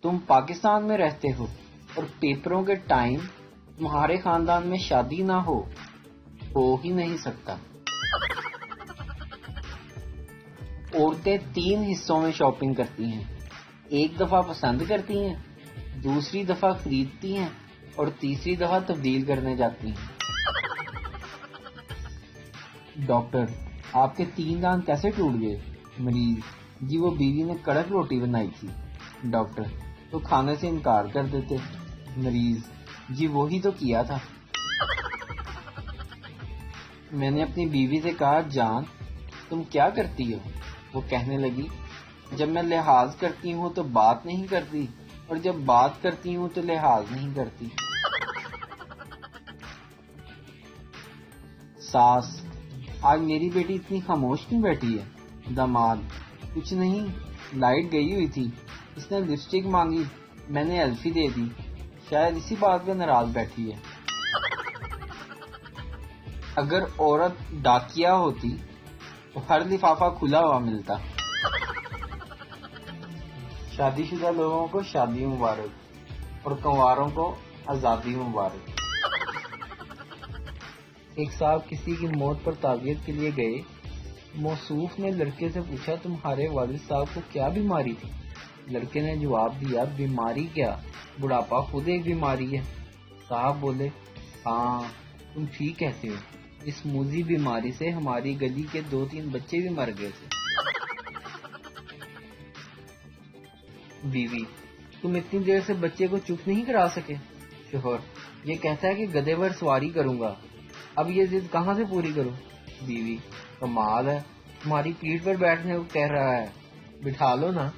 تم پاکستان میں رہتے ہو اور پیپروں کے ٹائم تمہارے خاندان میں شادی نہ ہو ہی نہیں سکتا۔ عورتیں 3 حصوں میں شاپنگ کرتی ہیں، ایک دفعہ پسند کرتی ہیں، دوسری دفعہ خریدتی ہیں اور تیسری دفعہ تبدیل کرنے جاتی ہیں۔ ڈاکٹر، آپ کے 3 دانت کیسے ٹوٹ گئے؟ مریض، جی وہ بیوی نے کڑک روٹی بنائی تھی۔ ڈاکٹر، تو کھانے سے انکار کر دیتے۔ مریض، جی وہی تو کیا تھا۔ میں نے اپنی بیوی سے کہا، جان تم کیا کرتی ہو؟ وہ کہنے لگی، جب میں لحاظ کرتی ہوں تو بات نہیں کرتی اور جب بات کرتی ہوں تو لحاظ نہیں کرتی۔ ساس، آج میری بیٹی اتنی خاموش کیوں بیٹھی ہے؟ داماد، کچھ نہیں، لائٹ گئی ہوئی تھی، اس نے لپسٹک مانگی، میں نے الفی دے دی، شاید اسی بات پہ ناراض بیٹھی ہے۔ اگر عورت ڈاکیہ ہوتی تو ہر لفافہ کھلا ہوا ملتا۔ شادی شدہ لوگوں کو شادی مبارک اور کنواروں کو آزادی مبارک۔ ایک صاحب کسی کی موت پر تعزیت کے لیے گئے۔ موصوف نے لڑکے سے پوچھا، تمہارے والد صاحب کو کیا بیماری تھی؟ لڑکے نے جواب دیا، بیماری کیا، بڑھاپا خود ایک بیماری ہے۔ صاحب بولے، ہاں تم ٹھیک کہتے ہو، اس موذی بیماری سے ہماری گلی کے 2-3 بچے بھی مر گئے تھے۔ بیوی، تم اتنی دیر سے بچے کو چپ نہیں کرا سکے؟ شوہر، یہ کہتا ہے کہ گدھے پر سواری کروں گا، اب یہ ضد کہاں سے پوری کروں؟ بیوی، کمال ہے، تمہاری پیٹھ پر بیٹھنے کو کہہ رہا ہے، بٹھا لو نا۔